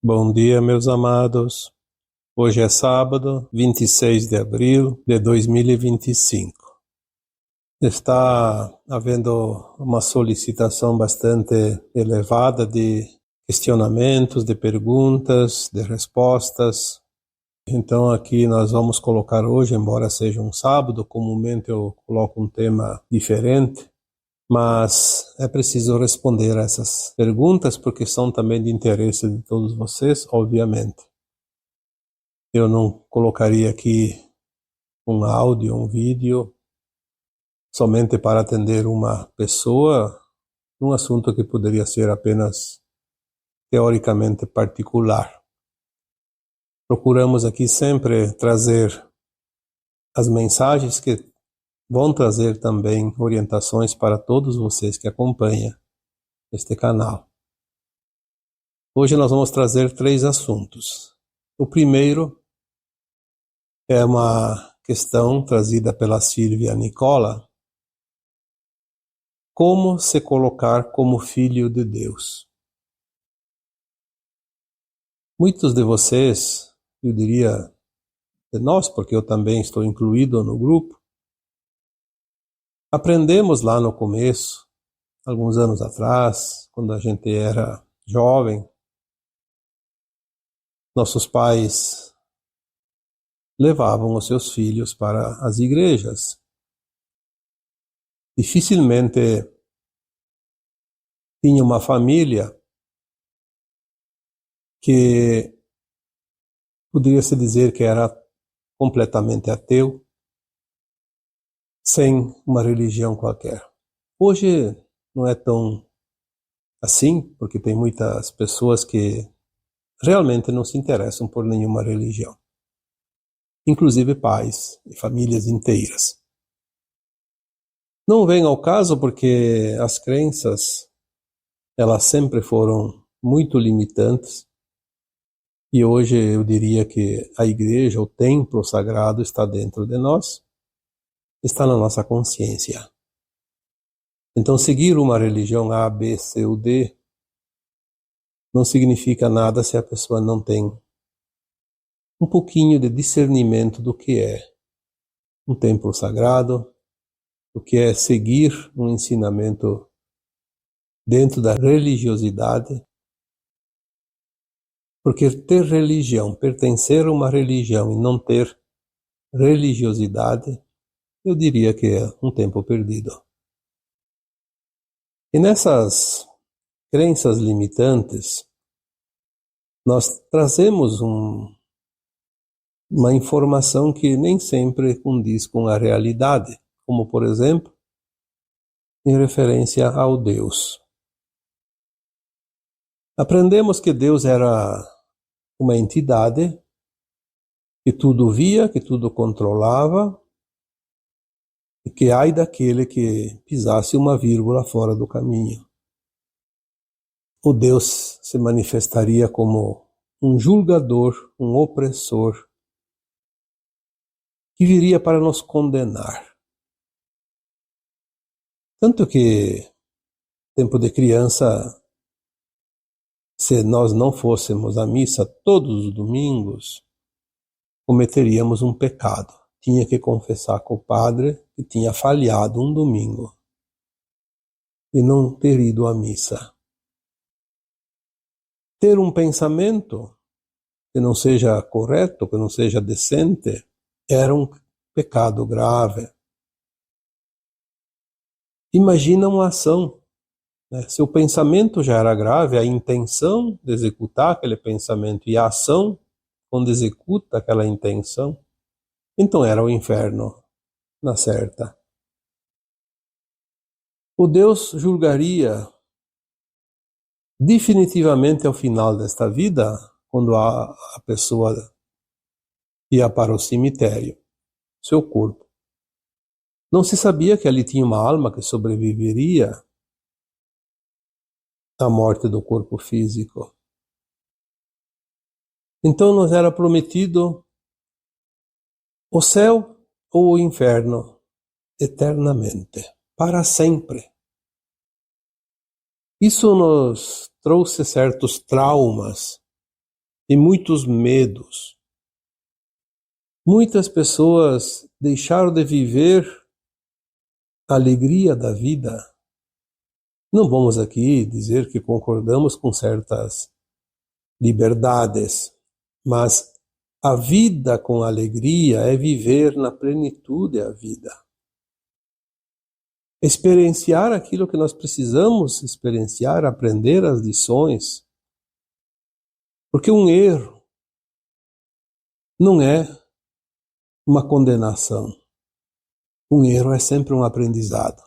Bom dia, meus amados. Hoje é sábado, 26 de abril de 2025. Está havendo uma solicitação bastante elevada de questionamentos, de perguntas, de respostas. Então aqui nós vamos colocar hoje, embora seja um sábado, comumente eu coloco um tema diferente, mas é preciso responder a essas perguntas porque são também de interesse de todos vocês, obviamente. Eu não colocaria aqui um áudio, um vídeo, somente para atender uma pessoa, num assunto que poderia ser apenas teoricamente particular. Procuramos aqui sempre trazer as mensagens que vão trazer também orientações para todos vocês que acompanham este canal. Hoje nós vamos trazer 3 assuntos. O primeiro é uma questão trazida pela Silvia Nicola: como se colocar como filho de Deus. Muitos de vocês, eu diria de nós, porque eu também estou incluído no grupo, aprendemos lá no começo, alguns anos atrás, quando a gente era jovem, nossos pais levavam os seus filhos para as igrejas. Dificilmente tinha uma família que poderia se dizer que era completamente ateu, sem uma religião qualquer. Hoje não é tão assim, porque tem muitas pessoas que realmente não se interessam por nenhuma religião, inclusive pais e famílias inteiras. Não vem ao caso porque as crenças, elas sempre foram muito limitantes, e hoje eu diria que a igreja, o templo sagrado, está dentro de nós, está na nossa consciência. Então seguir uma religião A, B, C ou D não significa nada se a pessoa não tem um pouquinho de discernimento do que é um templo sagrado, do que é seguir um ensinamento dentro da religiosidade. Porque ter religião, pertencer a uma religião e não ter religiosidade, eu diria que é um tempo perdido. E nessas crenças limitantes, nós trazemos uma informação que nem sempre condiz com a realidade, como por exemplo, em referência ao Deus. Aprendemos que Deus era uma entidade que tudo via, que tudo controlava, e que ai daquele que pisasse uma vírgula fora do caminho. O Deus se manifestaria como um julgador, um opressor, que viria para nos condenar. Tanto que, tempo de criança, se nós não fôssemos à missa todos os domingos, cometeríamos um pecado. Tinha que confessar com o padre que tinha falhado um domingo e não ter ido à missa. Ter um pensamento que não seja correto, que não seja decente, era um pecado grave. Imagina uma ação. Se o pensamento já era grave, a intenção de executar aquele pensamento e a ação quando executa aquela intenção, então era o inferno na certa. O Deus julgaria definitivamente ao final desta vida, quando a pessoa ia para o cemitério, seu corpo. Não se sabia que ali tinha uma alma que sobreviveria à morte do corpo físico. Então nos era prometido o céu ou o inferno eternamente, para sempre. Isso nos trouxe certos traumas e muitos medos. Muitas pessoas deixaram de viver a alegria da vida. Não vamos aqui dizer que concordamos com certas liberdades, mas a vida com alegria é viver na plenitude a vida. Experienciar aquilo que nós precisamos experienciar, aprender as lições. Porque um erro não é uma condenação. Um erro é sempre um aprendizado.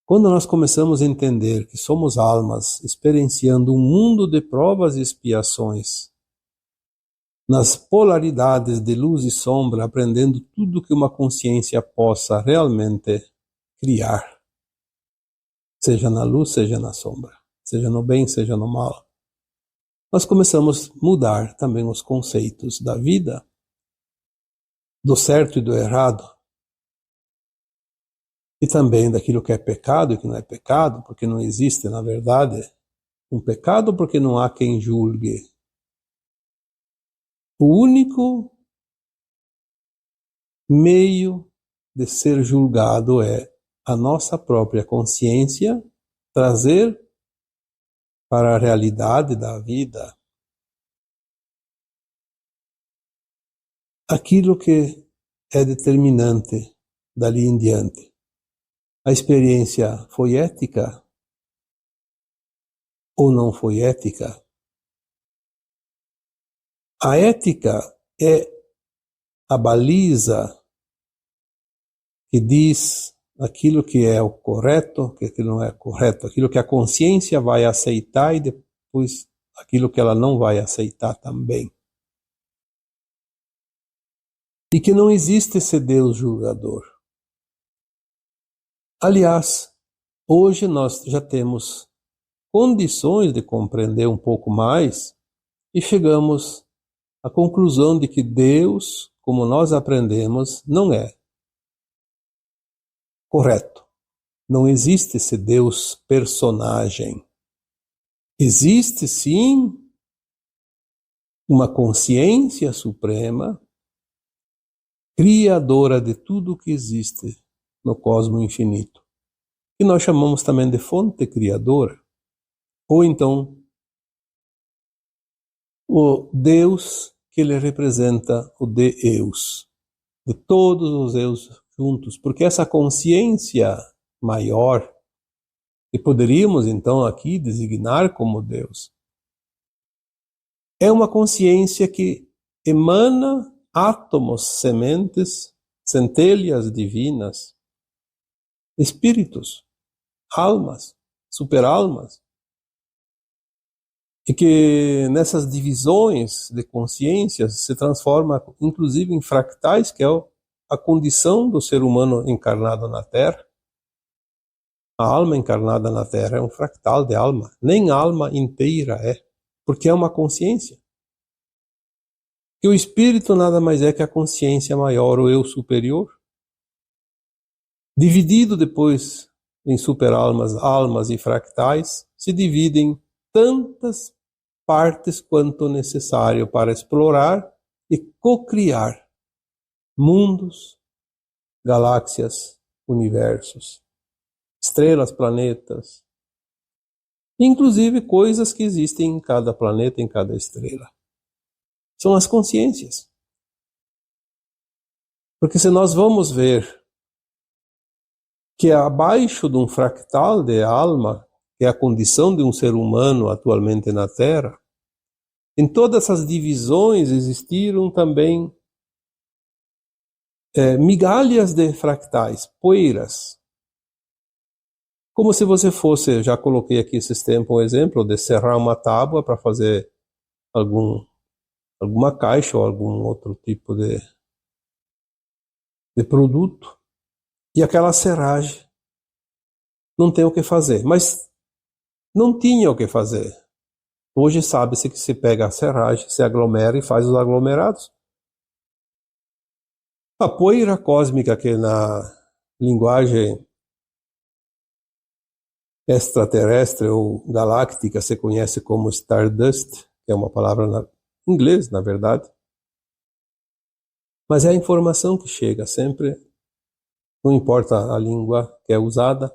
Quando nós começamos a entender que somos almas experienciando um mundo de provas e expiações, nas polaridades de luz e sombra, aprendendo tudo que uma consciência possa realmente criar, seja na luz, seja na sombra, seja no bem, seja no mal, nós começamos a mudar também os conceitos da vida, do certo e do errado, e também daquilo que é pecado e que não é pecado, porque não existe, na verdade, um pecado, porque não há quem julgue. O único meio de ser julgado é a nossa própria consciência trazer para a realidade da vida aquilo que é determinante dali em diante. A experiência foi ética ou não foi ética? A ética é a baliza que diz aquilo que é o correto, que não é correto, aquilo que a consciência vai aceitar e depois aquilo que ela não vai aceitar também. E que não existe esse Deus julgador. Aliás, hoje nós já temos condições de compreender um pouco mais e chegamos à conclusão de que Deus, como nós aprendemos, não é correto. Não existe esse Deus personagem. Existe sim uma consciência suprema, criadora de tudo o que existe no cosmos infinito, que nós chamamos também de fonte criadora, ou então o Deus que ele representa, o Deus, de todos os eus juntos, porque essa consciência maior, que poderíamos então aqui designar como Deus, é uma consciência que emana átomos, sementes, centelhas divinas, espíritos, almas, superalmas, e que nessas divisões de consciências se transforma inclusive em fractais, que é a condição do ser humano encarnado na Terra. A alma encarnada na Terra é um fractal de alma, nem alma inteira é, porque é uma consciência. E o espírito nada mais é que a consciência maior, o eu superior, dividido depois em superalmas, almas e fractais, se divide em tantas partes quanto necessário para explorar e cocriar mundos, galáxias, universos, estrelas, planetas, inclusive coisas que existem em cada planeta, em cada estrela. São as consciências. Porque se nós vamos ver que abaixo de um fractal de alma, que é a condição de um ser humano atualmente na Terra, em todas essas divisões existiram também migalhas de fractais, poeiras. Como se você fosse, já coloquei aqui esses tempos um exemplo de serrar uma tábua para fazer alguma caixa ou algum outro tipo de produto, e aquela serragem não tem o que fazer, mas não tinha o que fazer. Hoje sabe-se que se pega a serragem, se aglomera e faz os aglomerados. A poeira cósmica, que na linguagem extraterrestre ou galáctica se conhece como Stardust, que é uma palavra em inglês, na verdade. Mas é a informação que chega sempre, não importa a língua que é usada.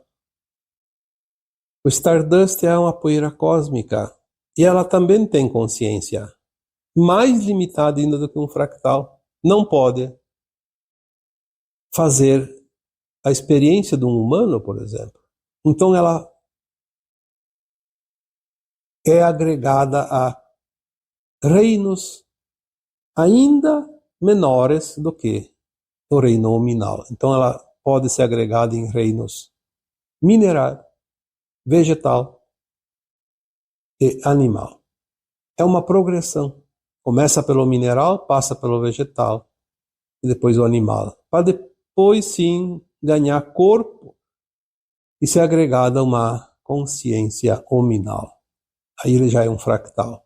O Stardust é uma poeira cósmica e ela também tem consciência, mais limitada ainda do que um fractal. Não pode fazer a experiência de um humano, por exemplo. Então ela é agregada a reinos ainda menores do que o reino nominal. Então ela pode ser agregada em reinos mineral, vegetal e animal. É uma progressão. Começa pelo mineral, passa pelo vegetal e depois o animal, para depois sim ganhar corpo e ser agregada a uma consciência hominal. Aí ele já é um fractal.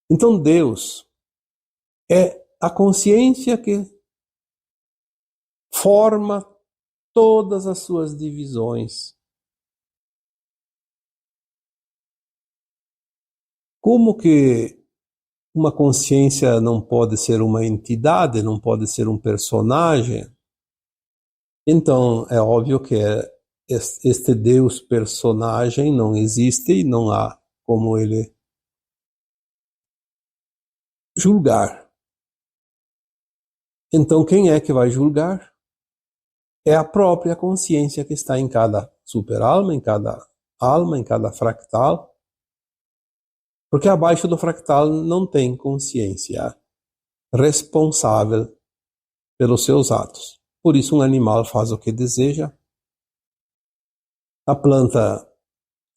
Então Deus é a consciência que forma todas as suas divisões. Como que uma consciência não pode ser uma entidade, não pode ser um personagem? Então é óbvio que este Deus personagem não existe e não há como ele julgar. Então quem é que vai julgar? É a própria consciência que está em cada superalma, em cada alma, em cada fractal. Porque abaixo do fractal não tem consciência responsável pelos seus atos. Por isso um animal faz o que deseja. A planta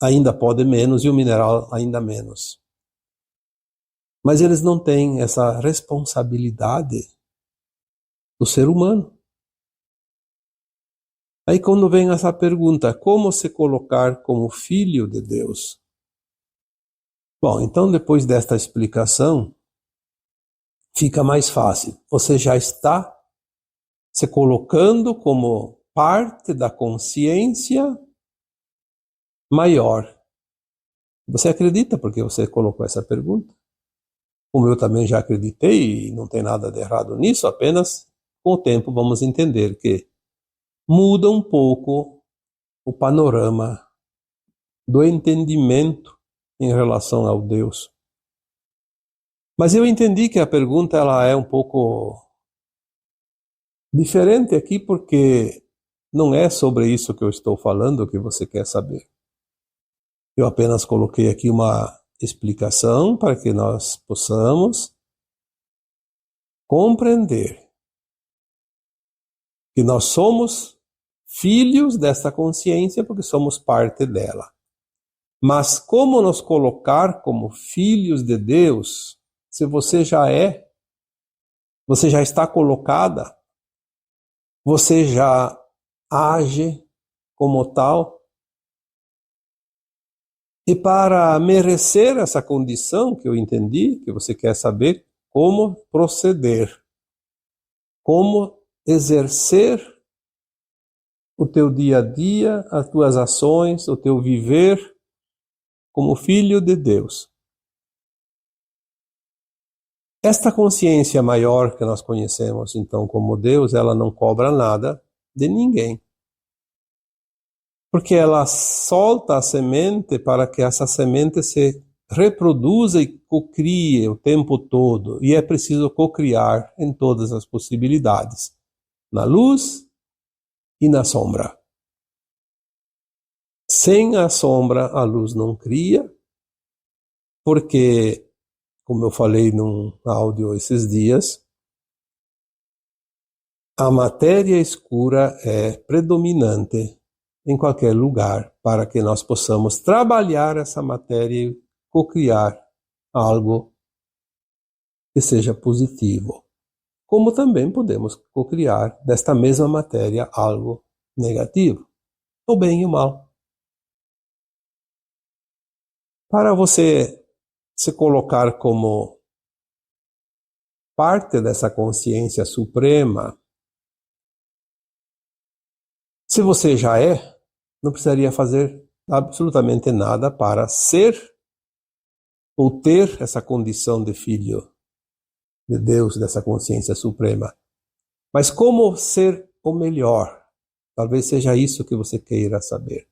ainda pode menos e o mineral ainda menos. Mas eles não têm essa responsabilidade do ser humano. Aí quando vem essa pergunta, como se colocar como filho de Deus? Bom, então depois desta explicação, fica mais fácil. Você já está se colocando como parte da consciência maior. Você acredita porque você colocou essa pergunta? Como eu também já acreditei, e não tem nada de errado nisso, apenas com o tempo vamos entender que muda um pouco o panorama do entendimento em relação ao Deus. Mas eu entendi que a pergunta ela é um pouco diferente aqui porque não é sobre isso que eu estou falando que você quer saber. Eu apenas coloquei aqui uma explicação para que nós possamos compreender que nós somos filhos dessa consciência porque somos parte dela. Mas como nos colocar como filhos de Deus, se você já é, você já está colocada, você já age como tal? E para merecer essa condição que eu entendi, que você quer saber como proceder, como exercer o teu dia a dia, as tuas ações, o teu viver como filho de Deus. Esta consciência maior que nós conhecemos então como Deus, ela não cobra nada de ninguém. Porque ela solta a semente para que essa semente se reproduza e cocrie o tempo todo. E é preciso cocriar em todas as possibilidades, na luz e na sombra. Sem a sombra, a luz não cria, porque, como eu falei num áudio esses dias, a matéria escura é predominante em qualquer lugar para que nós possamos trabalhar essa matéria e cocriar algo que seja positivo. Como também podemos cocriar desta mesma matéria algo negativo, o bem e o mal. Para você se colocar como parte dessa consciência suprema, se você já é, não precisaria fazer absolutamente nada para ser ou ter essa condição de filho de Deus, dessa consciência suprema. Mas como ser o melhor? Talvez seja isso que você queira saber.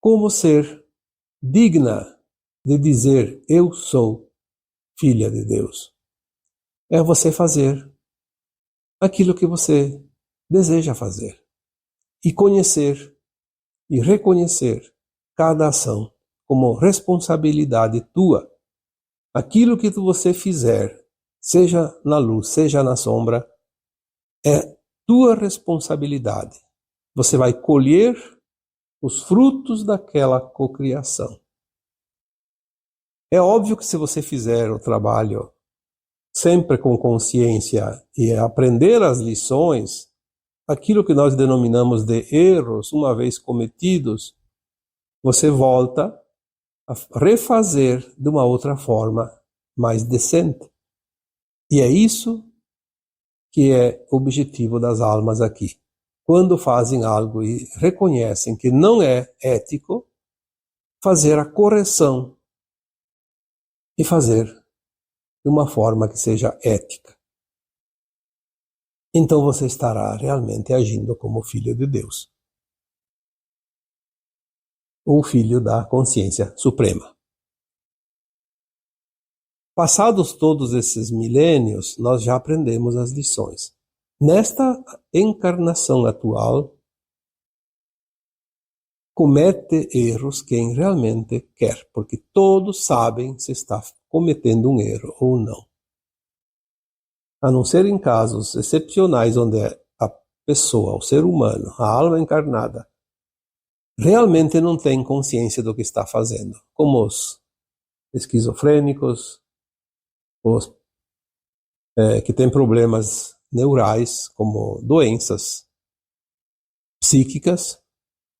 Como ser digna de dizer eu sou filha de Deus? É você fazer aquilo que você deseja fazer e conhecer e reconhecer cada ação como responsabilidade tua. Aquilo que você fizer, seja na luz, seja na sombra, é tua responsabilidade. Você vai colher os frutos daquela cocriação. É óbvio que se você fizer o trabalho sempre com consciência e aprender as lições, aquilo que nós denominamos de erros, uma vez cometidos, você volta a refazer de uma outra forma mais decente. E é isso que é o objetivo das almas aqui. Quando fazem algo e reconhecem que não é ético, fazer a correção e fazer de uma forma que seja ética. Então você estará realmente agindo como filho de Deus, ou filho da consciência suprema. Passados todos esses milênios, nós já aprendemos as lições. Nesta encarnação atual, comete erros quem realmente quer, porque todos sabem se está cometendo um erro ou não. A não ser em casos excepcionais onde a pessoa, o ser humano, a alma encarnada, realmente não tem consciência do que está fazendo, como os esquizofrênicos, os que têm problemas neurais, como doenças psíquicas,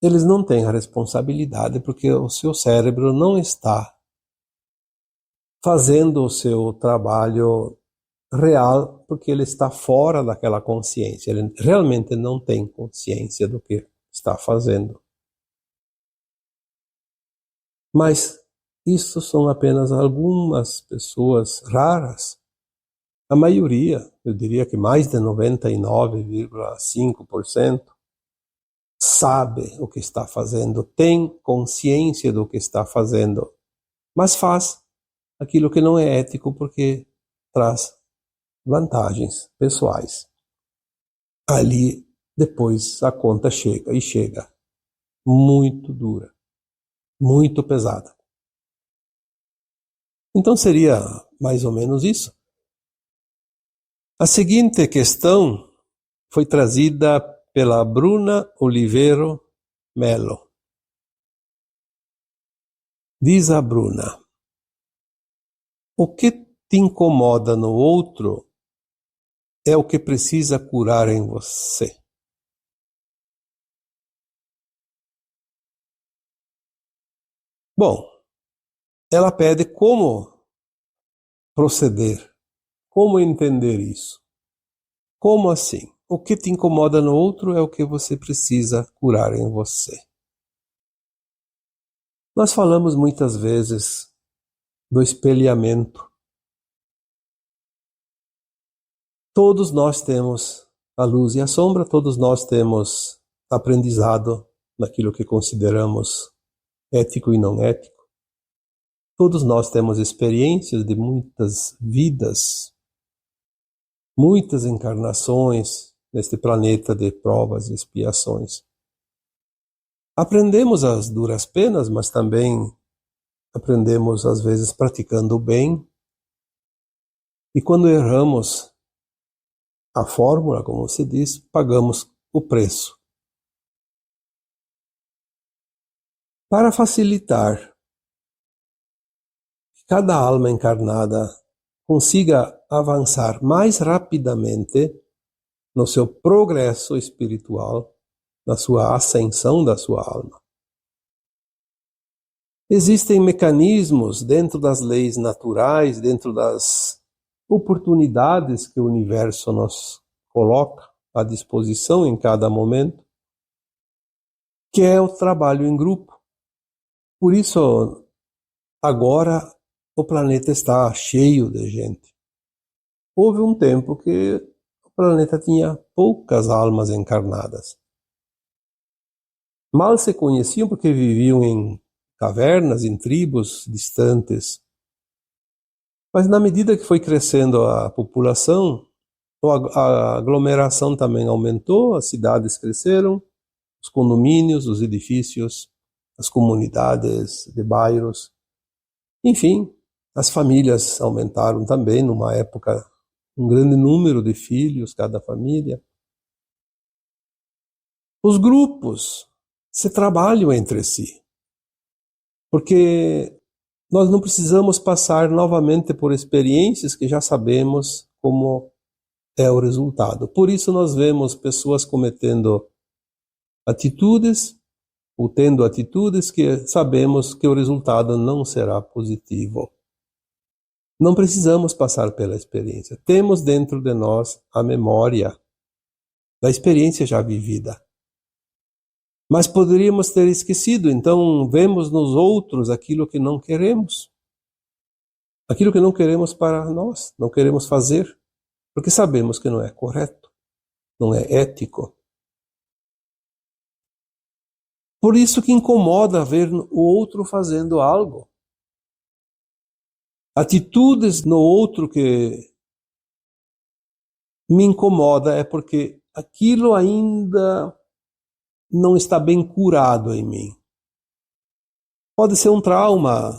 eles não têm a responsabilidade porque o seu cérebro não está fazendo o seu trabalho real, porque ele está fora daquela consciência. Ele realmente não tem consciência do que está fazendo. Mas isso são apenas algumas pessoas raras. A maioria, eu diria que mais de 99,5%, sabe o que está fazendo, tem consciência do que está fazendo, mas faz aquilo que não é ético porque traz vantagens pessoais. Ali, depois, a conta chega, e chega muito dura, muito pesada. Então seria mais ou menos isso. A seguinte questão foi trazida pela Bruna Oliveiro Melo. Diz a Bruna: o que te incomoda no outro é o que precisa curar em você. Bom, ela pede como proceder, como entender isso. Como assim? O que te incomoda no outro é o que você precisa curar em você. Nós falamos muitas vezes do espelhamento. Todos nós temos a luz e a sombra, todos nós temos aprendizado naquilo que consideramos ético e não ético. Todos nós temos experiências de muitas vidas, muitas encarnações neste planeta de provas e expiações. Aprendemos as duras penas, mas também aprendemos às vezes praticando o bem. E quando erramos a fórmula, como se diz, pagamos o preço. Para facilitar que cada alma encarnada consiga avançar mais rapidamente no seu progresso espiritual, na sua ascensão da sua alma. Existem mecanismos dentro das leis naturais, dentro das oportunidades que o universo nos coloca à disposição em cada momento, que é o trabalho em grupo. Por isso, Agora o planeta está cheio de gente. Houve um tempo que o planeta tinha poucas almas encarnadas. Mal se conheciam porque viviam em cavernas, em tribos distantes. Mas na medida que foi crescendo a população, a aglomeração também aumentou, as cidades cresceram, os condomínios, os edifícios, as comunidades de bairros, enfim, as famílias aumentaram também, numa época, um grande número de filhos, cada família. Os grupos se trabalham entre si, porque nós não precisamos passar novamente por experiências que já sabemos como é o resultado. Por isso nós vemos pessoas cometendo atitudes ou tendo atitudes que sabemos que o resultado não será positivo. Não precisamos passar pela experiência. Temos dentro de nós a memória da experiência já vivida. Mas poderíamos ter esquecido, então vemos nos outros aquilo que não queremos. Aquilo que não queremos para nós, não queremos fazer, porque sabemos que não é correto, não é ético. Por isso que incomoda ver o outro fazendo algo. Atitudes no outro que me incomoda é porque aquilo ainda não está bem curado em mim. Pode ser um trauma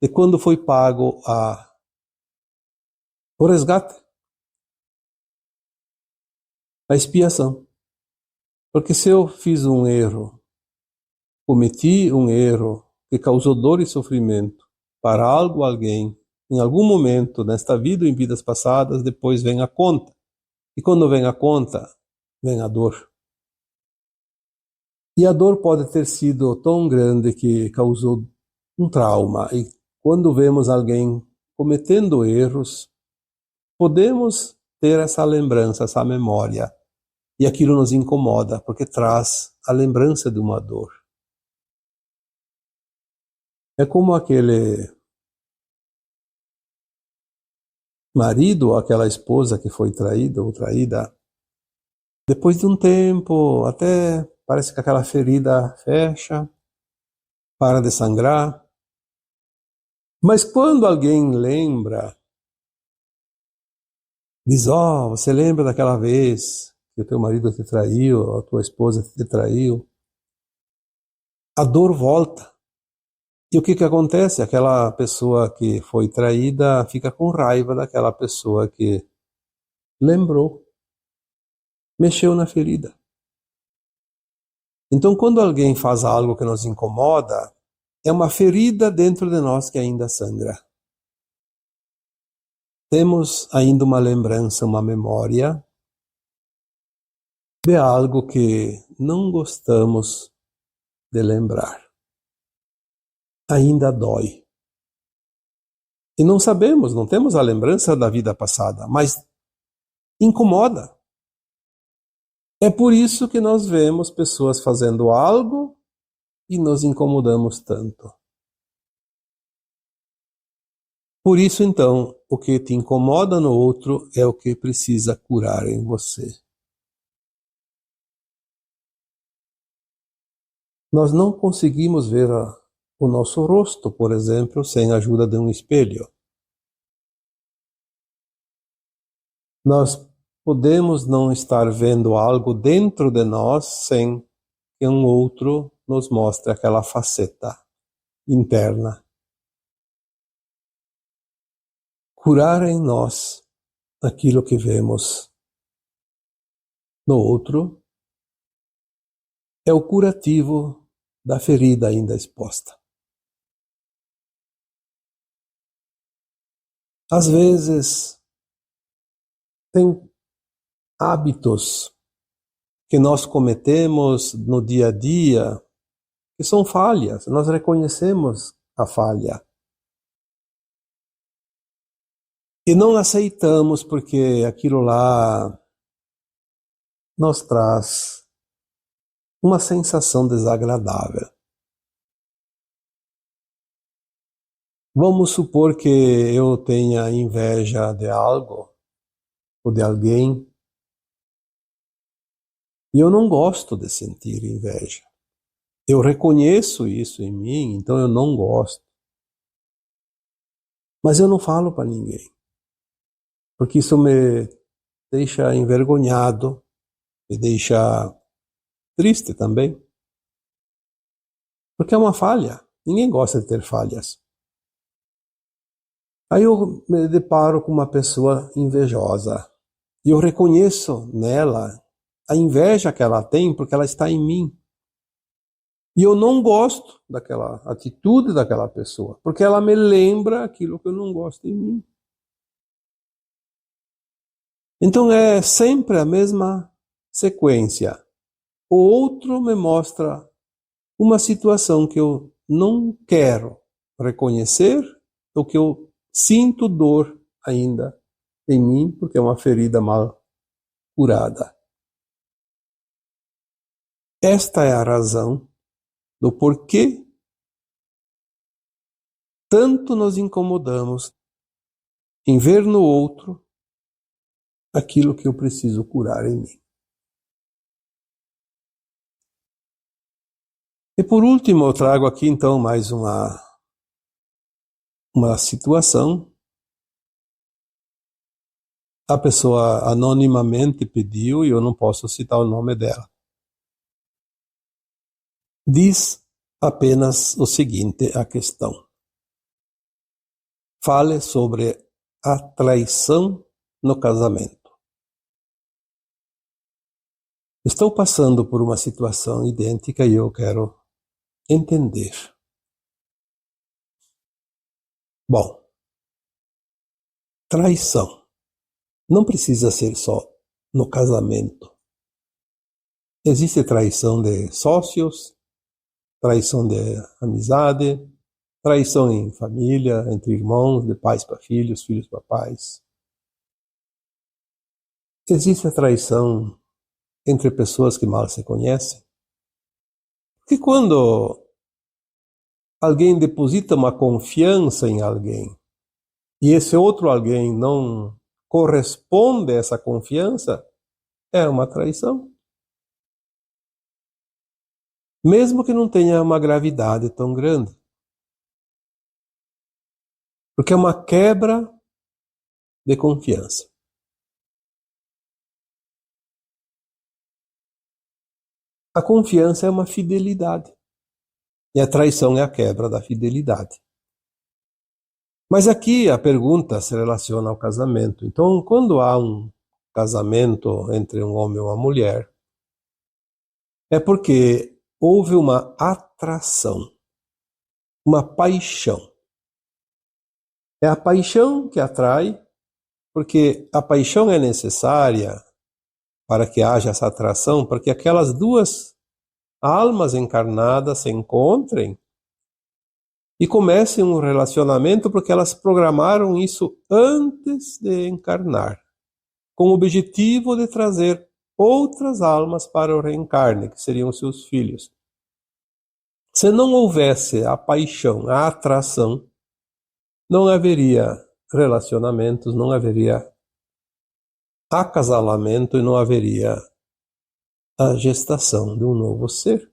de quando foi pago o resgate, a expiação. Porque se eu fiz um erro, cometi um erro que causou dor e sofrimento para algo ou alguém, em algum momento, nesta vida ou em vidas passadas, depois vem a conta. E quando vem a conta, vem a dor. E a dor pode ter sido tão grande que causou um trauma. E quando vemos alguém cometendo erros, podemos ter essa lembrança, essa memória. E aquilo nos incomoda, porque traz a lembrança de uma dor. É como aquele marido ou aquela esposa que foi traída ou traída. Depois de um tempo, até parece que aquela ferida fecha, para de sangrar. Mas quando alguém lembra, diz, você lembra daquela vez que o teu marido te traiu, ou a tua esposa te traiu? A dor volta. E o que acontece? Aquela pessoa que foi traída fica com raiva daquela pessoa que lembrou, mexeu na ferida. Então, quando alguém faz algo que nos incomoda, é uma ferida dentro de nós que ainda sangra. Temos ainda uma lembrança, uma memória de algo que não gostamos de lembrar. Ainda dói. E não sabemos, não temos a lembrança da vida passada, mas incomoda. É por isso que nós vemos pessoas fazendo algo e nos incomodamos tanto. Por isso, então, o que te incomoda no outro é o que precisa curar em você. Nós não conseguimos ver o nosso rosto, por exemplo, sem a ajuda de um espelho. Nós podemos não estar vendo algo dentro de nós sem que um outro nos mostre aquela faceta interna. Curar em nós aquilo que vemos no outro é o curativo da ferida ainda exposta. Às vezes, tem hábitos que nós cometemos no dia a dia que são falhas. Nós reconhecemos a falha. E não aceitamos porque aquilo lá nos traz uma sensação desagradável. Vamos supor que eu tenha inveja de algo ou de alguém e eu não gosto de sentir inveja. Eu reconheço isso em mim, então eu não gosto. Mas eu não falo para ninguém, porque isso me deixa envergonhado, me deixa triste também, porque é uma falha. Ninguém gosta de ter falhas. Aí eu me deparo com uma pessoa invejosa e eu reconheço nela a inveja que ela tem porque ela está em mim. E eu não gosto daquela atitude daquela pessoa, porque ela me lembra aquilo que eu não gosto em mim. Então é sempre a mesma sequência. O outro me mostra uma situação que eu não quero reconhecer, ou que eu sinto dor ainda em mim, porque é uma ferida mal curada. Esta é a razão do porquê tanto nos incomodamos em ver no outro aquilo que eu preciso curar em mim. E por último, eu trago aqui então mais uma situação. A pessoa anonimamente pediu e eu não posso citar o nome dela. Diz apenas o seguinte, a questão. Fale sobre a traição no casamento. Estou passando por uma situação idêntica e eu quero entender. Bom, traição não precisa ser só no casamento. Existe traição de sócios, traição de amizade, traição em família, entre irmãos, de pais para filhos, filhos para pais. Existe a traição entre pessoas que mal se conhecem. Porque quando alguém deposita uma confiança em alguém e esse outro alguém não corresponde a essa confiança, é uma traição. Mesmo que não tenha uma gravidade tão grande. Porque é uma quebra de confiança. A confiança é uma fidelidade. E a traição é a quebra da fidelidade. Mas aqui a pergunta se relaciona ao casamento. Então, quando há um casamento entre um homem e uma mulher, é porque houve uma atração, uma paixão. É a paixão que atrai, porque a paixão é necessária para que haja essa atração, porque aquelas duas almas encarnadas se encontrem e comecem um relacionamento, porque elas programaram isso antes de encarnar, com o objetivo de trazer outras almas para o reencarne, que seriam seus filhos. Se não houvesse a paixão, a atração, não haveria relacionamentos, não haveria acasalamento e não haveria a gestação de um novo ser.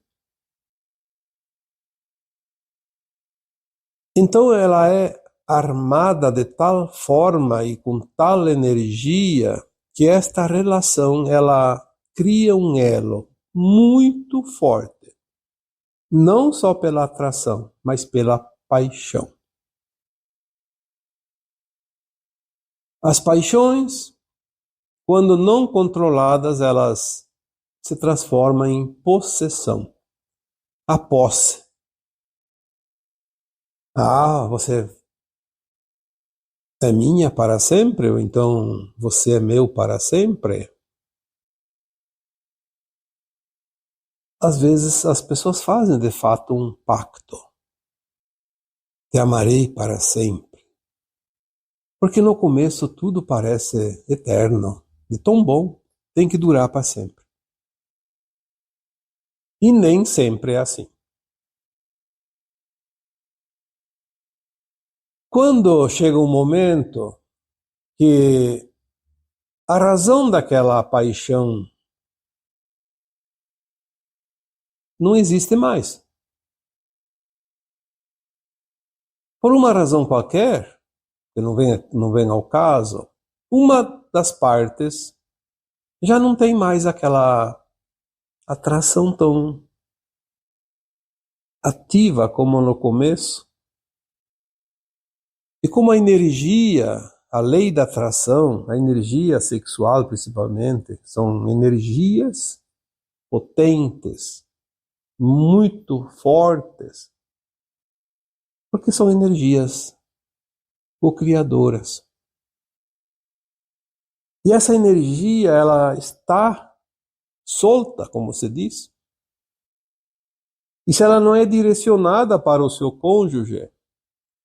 Então ela é armada de tal forma e com tal energia que esta relação ela cria um elo muito forte, não só pela atração, mas pela paixão. As paixões, quando não controladas, elas se transformam em possessão. A posse. Ah, você é minha para sempre, ou então você é meu para sempre. Às vezes as pessoas fazem de fato um pacto. Te amarei para sempre. Porque no começo tudo parece eterno, de tão bom, tem que durar para sempre. E nem sempre é assim. Quando chega um momento que a razão daquela paixão não existe mais. Por uma razão qualquer, que não vem ao caso, uma das partes já não tem mais aquela atração tão ativa como no começo. E como a energia, a lei da atração, a energia sexual principalmente, são energias potentes, muito fortes, porque são energias co-criadoras. E essa energia, ela está solta, como se diz. E se ela não é direcionada para o seu cônjuge,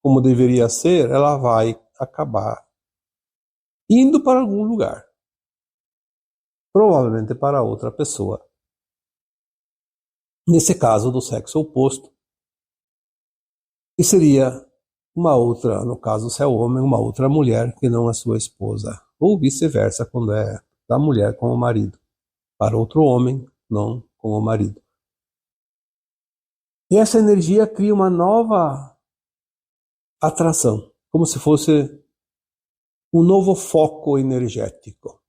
como deveria ser, ela vai acabar indo para algum lugar. Provavelmente para outra pessoa. Nesse caso, do sexo oposto. E seria uma outra, no caso, se é homem, uma outra mulher que não a sua esposa. Ou vice-versa, quando é da mulher com o marido. Para outro homem, não com o marido. E essa energia cria uma nova atração, como se fosse um novo foco energético.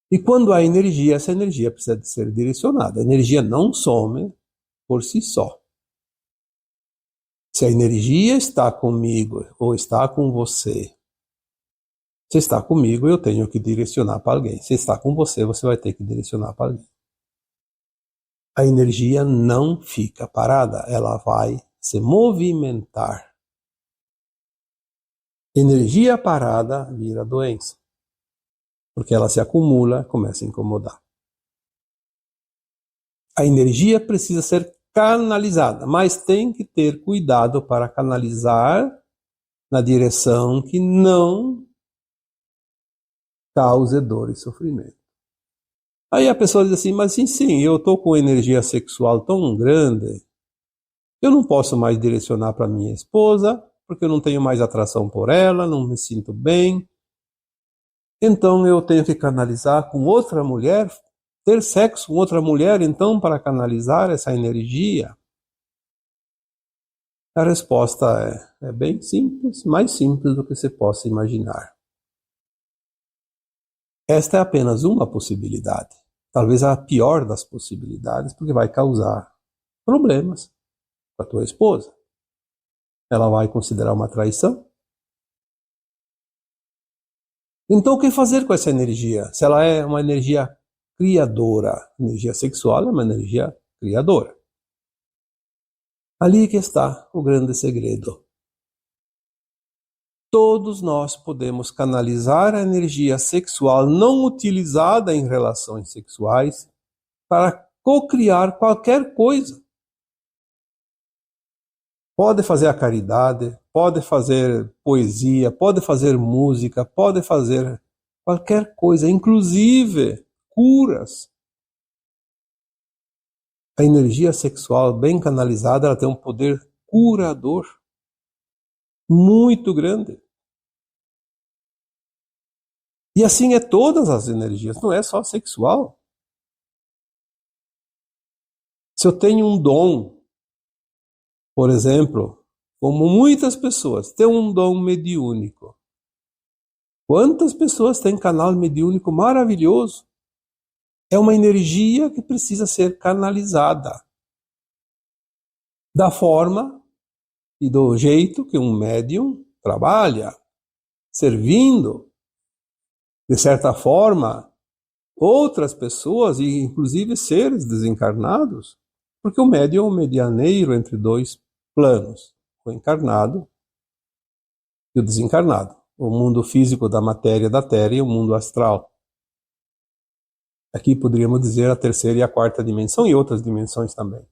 E quando há energia, essa energia precisa de ser direcionada. A energia não some por si só. Se a energia está comigo ou está com você, se está comigo, eu tenho que direcionar para alguém. Se está com você, você vai ter que direcionar para alguém. A energia não fica parada, ela vai se movimentar. Energia parada vira doença, porque ela se acumula, começa a incomodar. A energia precisa ser canalizada, mas tem que ter cuidado para canalizar na direção que não cause dor e sofrimento. Aí a pessoa diz assim, mas sim, eu estou com energia sexual tão grande, eu não posso mais direcionar para minha esposa, porque eu não tenho mais atração por ela, não me sinto bem. Então eu tenho que canalizar com outra mulher, ter sexo com outra mulher, então, para canalizar essa energia? A resposta é bem simples, mais simples do que você possa imaginar. Esta é apenas uma possibilidade, talvez a pior das possibilidades, porque vai causar problemas para a tua esposa. Ela vai considerar uma traição. Então, o que fazer com essa energia? Se ela é uma energia criadora, energia sexual é uma energia criadora. Ali que está o grande segredo. Todos nós podemos canalizar a energia sexual não utilizada em relações sexuais para co-criar qualquer coisa. Pode fazer a caridade, pode fazer poesia, pode fazer música, pode fazer qualquer coisa, inclusive curas. A energia sexual bem canalizada, ela tem um poder curador muito grande. E assim é todas as energias, não é só sexual. Se eu tenho um dom, por exemplo, como muitas pessoas têm um dom mediúnico. Quantas pessoas têm canal mediúnico maravilhoso? É uma energia que precisa ser canalizada da forma e do jeito que um médium trabalha, servindo, de certa forma, outras pessoas, e inclusive seres desencarnados, porque o médium é um medianeiro entre dois planos, o encarnado e o desencarnado, o mundo físico da matéria da Terra e o mundo astral. Aqui poderíamos dizer a terceira e a quarta dimensão e outras dimensões também.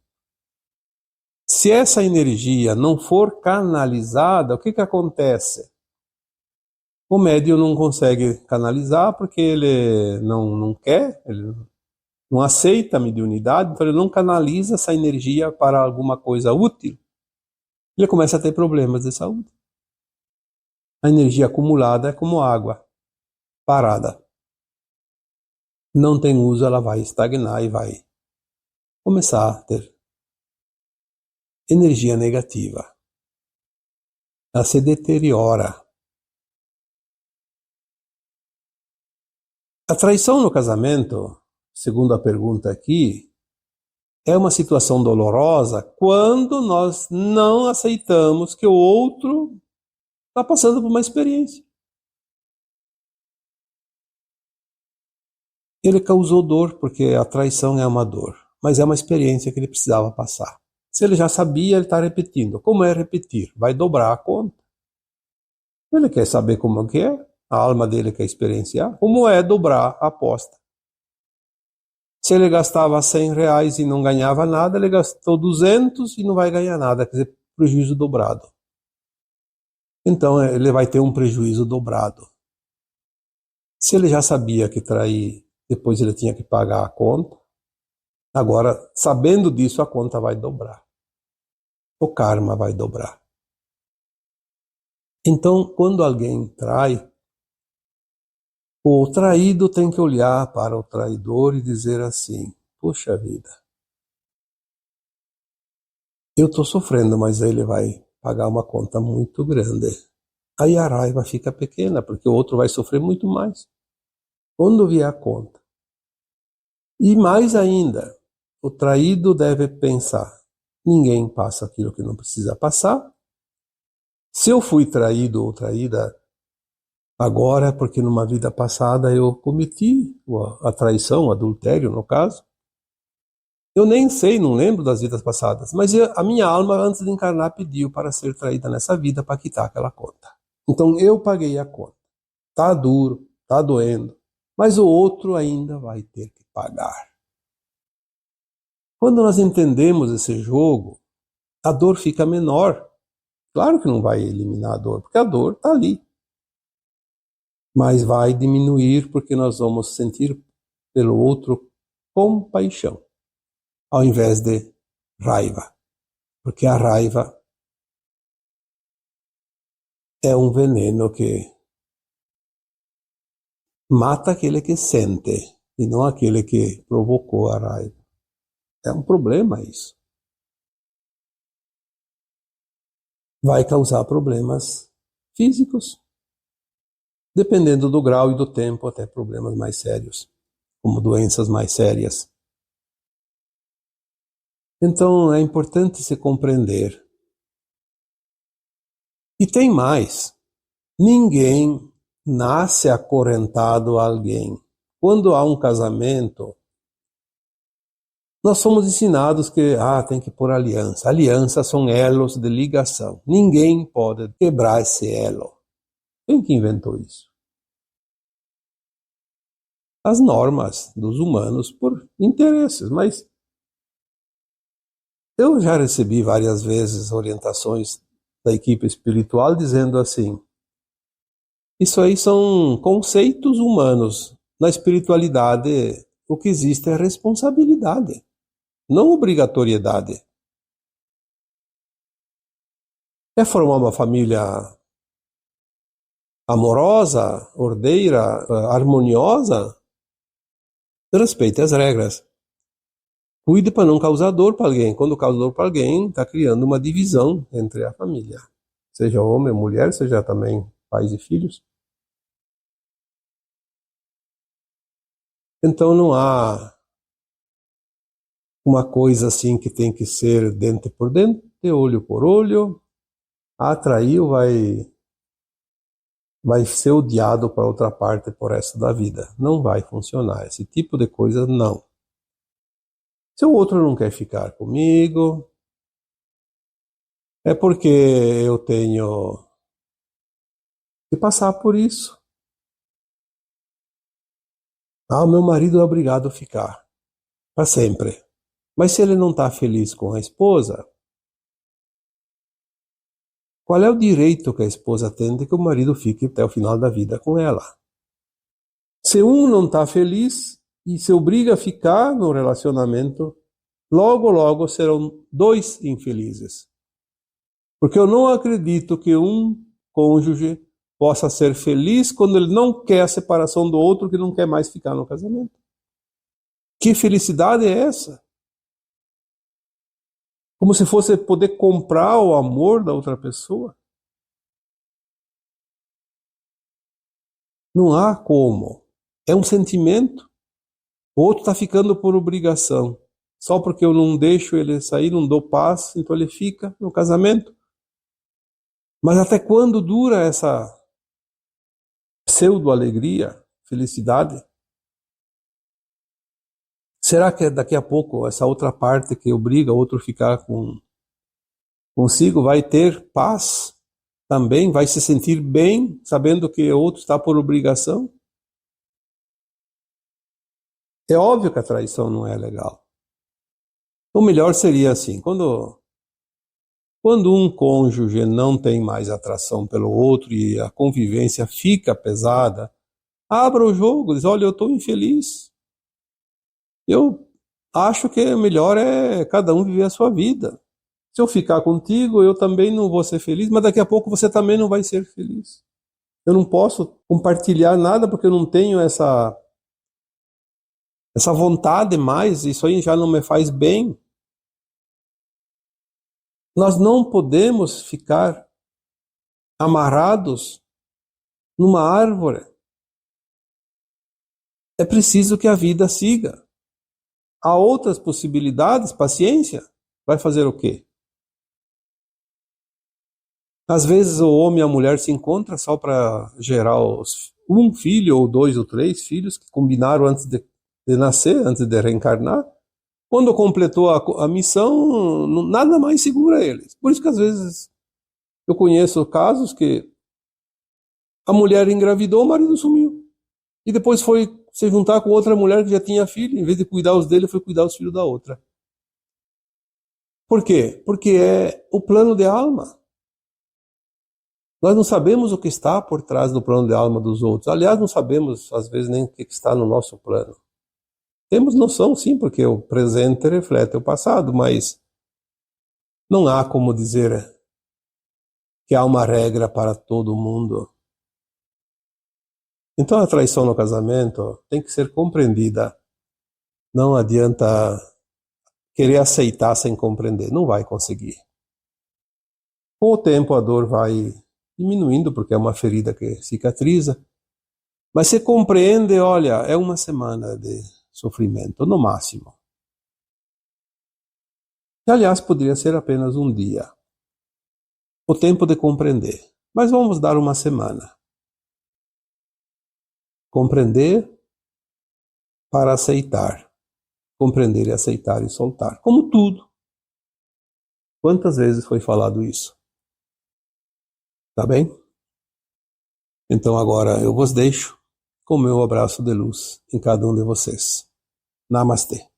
Se essa energia não for canalizada, o que acontece? O médium não consegue canalizar porque ele não quer, ele não aceita a mediunidade, então ele não canaliza essa energia para alguma coisa útil. ele começa a ter problemas de saúde. A energia acumulada é como água parada. Não tem uso, ela vai estagnar e vai começar a ter energia negativa. Ela se deteriora. A traição no casamento, segundo a pergunta aqui, é uma situação dolorosa quando nós não aceitamos que o outro está passando por uma experiência. Ele causou dor, porque a traição é uma dor, mas é uma experiência que ele precisava passar. Se ele já sabia, ele está repetindo. Como é repetir? Vai dobrar a conta. Ele quer saber como que é, a alma dele quer experienciar, como é dobrar a aposta. Se ele gastava R$100 e não ganhava nada, ele gastou 200 e não vai ganhar nada, quer dizer, prejuízo dobrado. Então ele vai ter um prejuízo dobrado. Se ele já sabia que trair, depois ele tinha que pagar a conta, agora, sabendo disso, a conta vai dobrar. O karma vai dobrar. Então, quando alguém trai, o traído tem que olhar para o traidor e dizer assim: puxa vida, eu estou sofrendo, mas ele vai pagar uma conta muito grande. Aí a raiva fica pequena, porque o outro vai sofrer muito mais quando vier a conta. E mais ainda, o traído deve pensar: ninguém passa aquilo que não precisa passar. Se eu fui traído ou traída agora é porque numa vida passada eu cometi a traição, o adultério no caso. Eu nem sei, não lembro das vidas passadas, mas a minha alma antes de encarnar pediu para ser traída nessa vida para quitar aquela conta. Então eu paguei a conta. Tá duro, tá doendo, mas o outro ainda vai ter que pagar. Quando nós entendemos esse jogo, a dor fica menor. Claro que não vai eliminar a dor, porque a dor está ali. Mas vai diminuir porque nós vamos sentir pelo outro compaixão, ao invés de raiva. Porque a raiva é um veneno que mata aquele que sente e não aquele que provocou a raiva. É um problema isso. Vai causar problemas físicos, dependendo do grau e do tempo, até problemas mais sérios, como doenças mais sérias. Então é importante se compreender. E tem mais. Ninguém nasce acorrentado a alguém. Quando há um casamento, nós somos ensinados que tem que pôr aliança. Alianças são elos de ligação. Ninguém pode quebrar esse elo. Quem que inventou isso? As normas dos humanos por interesses, mas eu já recebi várias vezes orientações da equipe espiritual dizendo assim: isso aí são conceitos humanos. Na espiritualidade, o que existe é responsabilidade, não obrigatoriedade. É formar uma família amorosa, ordeira, harmoniosa, respeite as regras. Cuide para não causar dor para alguém. Quando causa dor para alguém, está criando uma divisão entre a família. Seja homem ou mulher, seja também pais e filhos. Então não há uma coisa assim que tem que ser dente por dente, olho por olho. Traiu, vai ser odiado para outra parte por resto da vida. Não vai funcionar. Esse tipo de coisa, não. Se o outro não quer ficar comigo, é porque eu tenho que passar por isso. Meu marido é obrigado a ficar para sempre. Mas se ele não está feliz com a esposa, qual é o direito que a esposa tem de que o marido fique até o final da vida com ela? Se um não está feliz e se obriga a ficar no relacionamento, logo, logo serão dois infelizes. Porque eu não acredito que um cônjuge possa ser feliz quando ele não quer a separação do outro, que não quer mais ficar no casamento. Que felicidade é essa? Como se fosse poder comprar o amor da outra pessoa. Não há como. É um sentimento. O outro está ficando por obrigação. Só porque eu não deixo ele sair, não dou paz, então ele fica no casamento. Mas até quando dura essa pseudo-alegria, felicidade? Será que daqui a pouco essa outra parte que obriga o outro a ficar consigo vai ter paz também? Vai se sentir bem sabendo que o outro está por obrigação? É óbvio que a traição não é legal. O melhor seria assim, quando um cônjuge não tem mais atração pelo outro e a convivência fica pesada, abra o jogo, diz, olha, eu estou infeliz. Eu acho que o melhor é cada um viver a sua vida. Se eu ficar contigo, eu também não vou ser feliz, mas daqui a pouco você também não vai ser feliz. Eu não posso compartilhar nada porque eu não tenho essa vontade mais, isso aí já não me faz bem. Nós não podemos ficar amarrados numa árvore. É preciso que a vida siga. Há outras possibilidades, paciência. Vai fazer o quê? Às vezes o homem e a mulher se encontram só para gerar um filho, ou dois ou três filhos, que combinaram antes de nascer, antes de reencarnar. Quando completou a missão, nada mais segura eles. Por isso que às vezes eu conheço casos que a mulher engravidou, o marido sumiu. E depois foi se juntar com outra mulher que já tinha filho, em vez de cuidar os dele, foi cuidar os filhos da outra. Por quê? Porque é o plano de alma. Nós não sabemos o que está por trás do plano de alma dos outros. Aliás, não sabemos, às vezes, nem o que está no nosso plano. Temos noção, sim, porque o presente reflete o passado, mas não há como dizer que há uma regra para todo mundo. Então a traição no casamento tem que ser compreendida. Não adianta querer aceitar sem compreender, não vai conseguir. Com o tempo a dor vai diminuindo, porque é uma ferida que cicatriza, mas você compreende, olha, é uma semana de sofrimento, no máximo. Que, aliás, poderia ser apenas um dia. O tempo de compreender. Mas vamos dar uma semana. Compreender para aceitar. Compreender e aceitar e soltar. Como tudo. Quantas vezes foi falado isso? Tá bem? Então agora eu vos deixo com o meu abraço de luz em cada um de vocês. Namastê.